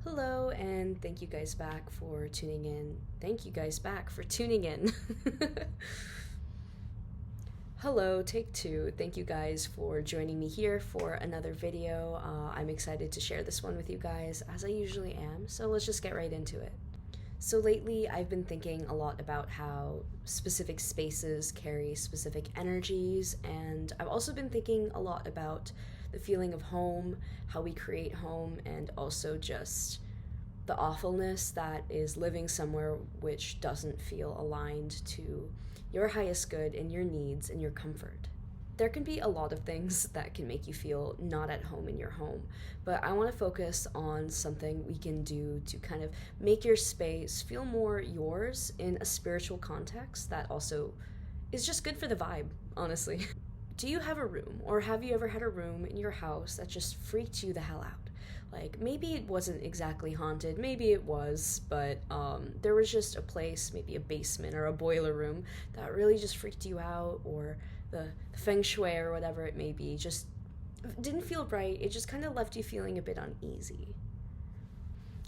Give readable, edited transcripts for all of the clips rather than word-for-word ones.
Hello, and thank you guys back for tuning in. Thank you guys back for tuning in. Hello, take two. Thank you guys for joining me here for another video. I'm excited to share this one with you guys, as I usually am, so let's just get right into it. So, lately, I've been thinking a lot about how specific spaces carry specific energies, and I've also been thinking a lot about the feeling of home, how we create home, and also just the awfulness that is living somewhere which doesn't feel aligned to your highest good and your needs and your comfort. There can be a lot of things that can make you feel not at home in your home, but I want to focus on something we can do to kind of make your space feel more yours in a spiritual context that also is just good for the vibe, honestly. Do you have a room, or have you ever had a room in your house that just freaked you the hell out? Like, maybe it wasn't exactly haunted, maybe it was, but there was just a place, maybe a basement or a boiler room, that really just freaked you out, or the feng shui or whatever it may be just didn't feel right. It just kind of left you feeling a bit uneasy.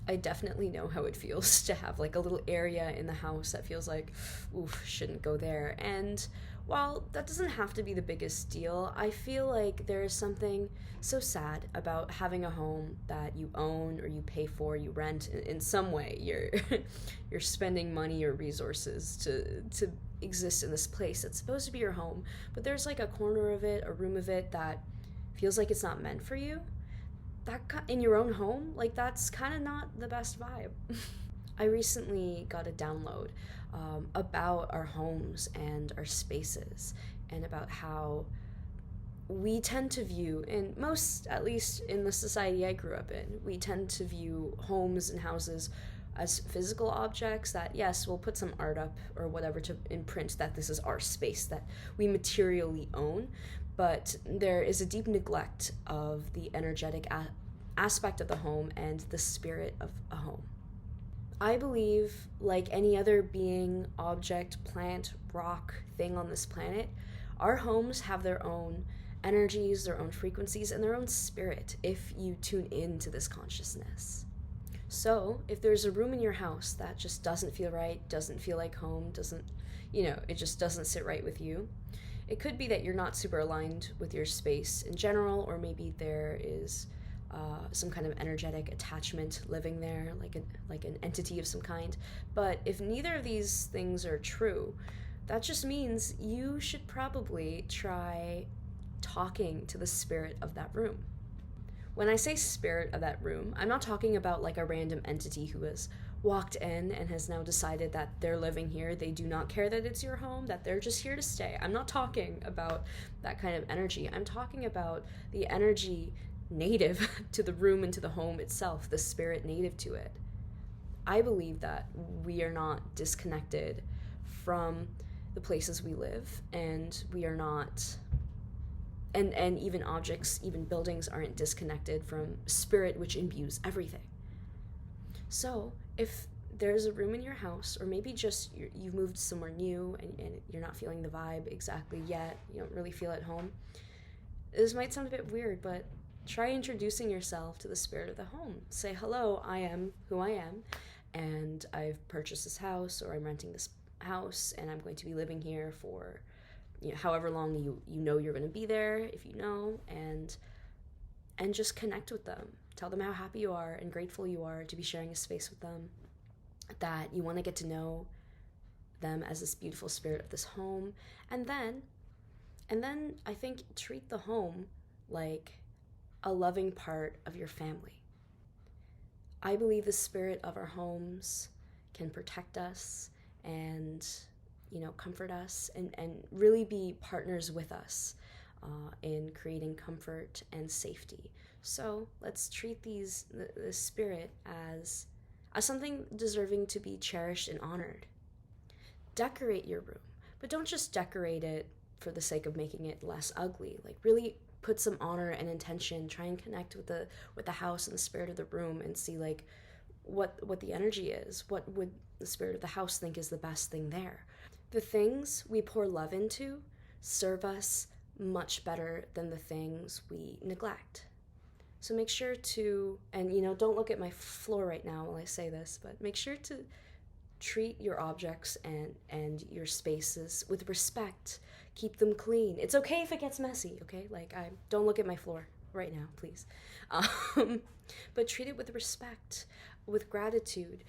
I definitely know how it feels to have like a little area in the house that feels like, oof, shouldn't go there. And while that doesn't have to be the biggest deal, I feel like there is something so sad about having a home that you own or you pay for, you rent in some way. You're you're spending money or resources to exist in this place that's supposed to be your home, but there's like a corner of it, a room of it that feels like it's not meant for you. That in your own home, like that's kind of not the best vibe. I recently got a download about our homes and our spaces, and about how we tend to view, in most, at least in the society I grew up in, we tend to view homes and houses as physical objects that, yes, we'll put some art up or whatever to imprint that this is our space that we materially own, but there is a deep neglect of the energetic aspect of the home and the spirit of a home. I believe, like any other being, object, plant, rock, thing on this planet, our homes have their own energies, their own frequencies, and their own spirit if you tune into this consciousness. So, if there's a room in your house that just doesn't feel right, doesn't feel like home, doesn't, it just doesn't sit right with you, it could be that you're not super aligned with your space in general, or maybe there is some kind of energetic attachment living there, like an entity of some kind. But if neither of these things are true, that just means you should probably try talking to the spirit of that room. When I say spirit of that room, I'm not talking about like a random entity who has walked in and has now decided that they're living here. They do not care that it's your home, that they're just here to stay. I'm not talking about that kind of energy. I'm talking about the energy native to the room and to the home itself, the spirit native to it. I believe that we are not disconnected from the places we live, and we are not, and even objects, even buildings aren't disconnected from spirit, which imbues everything. So if there's a room in your house, or maybe just you've moved somewhere new, and you're not feeling the vibe exactly yet, you don't really feel at home, this might sound a bit weird, but try introducing yourself to the spirit of the home. Say, hello, I am who I am, and I've purchased this house, or I'm renting this house, and I'm going to be living here for however long you know you're going to be there, if you know, and just connect with them. Tell them how happy you are and grateful you are to be sharing a space with them, that you want to get to know them as this beautiful spirit of this home, and then I think treat the home like a loving part of your family. I believe the spirit of our homes can protect us and, comfort us, and really be partners with us in creating comfort and safety. So let's treat the spirit as something deserving to be cherished and honored. Decorate your room, but don't just decorate it for the sake of making it less ugly. Like, really put some honor and intention. Try and connect with the house and the spirit of the room, and see like what the energy is. What would the spirit of the house think is the best thing there? The things we pour love into serve us much better than the things we neglect. So make sure to, and don't look at my floor right now while I say this, but make sure to treat your objects and your spaces with respect. Keep them clean. It's okay if it gets messy, okay? Like, I don't look at my floor right now, please. Um, but treat it with respect, with gratitude.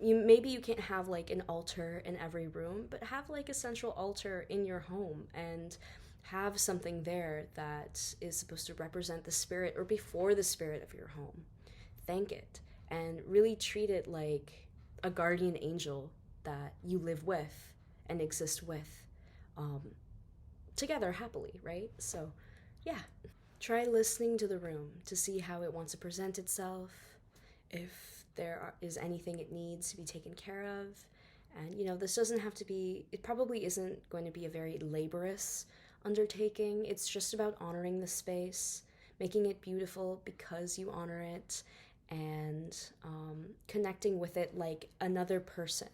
Maybe you can't have like an altar in every room, but have like a central altar in your home, and have something there that is supposed to represent the spirit or before the spirit of your home. Thank it, and really treat it like a guardian angel that you live with and exist with, um, together happily, right? So, yeah. Try listening to the room to see how it wants to present itself, if is anything it needs to be taken care of. And, this doesn't have to be, it probably isn't going to be a very laborious undertaking. It's just about honoring the space, making it beautiful because you honor it, and connecting with it like another person.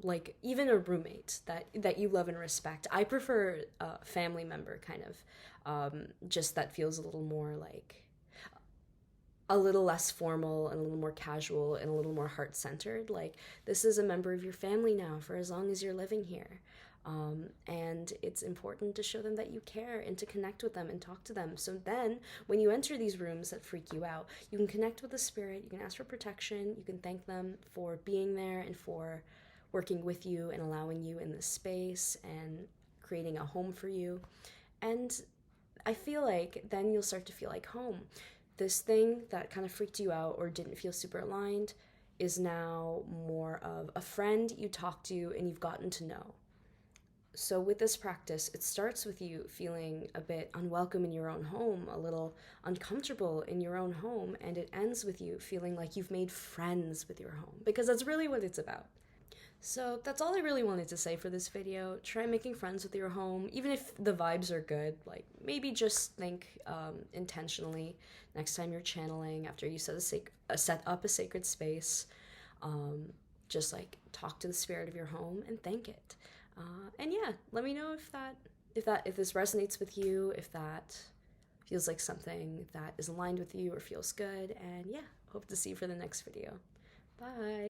Like even a roommate that you love and respect. I prefer a family member, kind of, just that feels a little more like a little less formal and a little more casual and a little more heart-centered. Like, this is a member of your family now for as long as you're living here. And it's important to show them that you care and to connect with them and talk to them. So then, when you enter these rooms that freak you out, you can connect with the spirit, you can ask for protection, you can thank them for being there and for working with you and allowing you in this space and creating a home for you. And I feel like then you'll start to feel like home. This thing that kind of freaked you out or didn't feel super aligned is now more of a friend you talk to and you've gotten to know. So with this practice, it starts with you feeling a bit unwelcome in your own home, a little uncomfortable in your own home, and it ends with you feeling like you've made friends with your home, because that's really what it's about. So that's all I really wanted to say for this video. Try making friends with your home, even if the vibes are good. Like, maybe just think intentionally next time you're channeling, after you set up a sacred space. Just like talk to the spirit of your home and thank it. And yeah, let me know if this resonates with you, if that feels like something that is aligned with you or feels good. And yeah, hope to see you for the next video. Bye.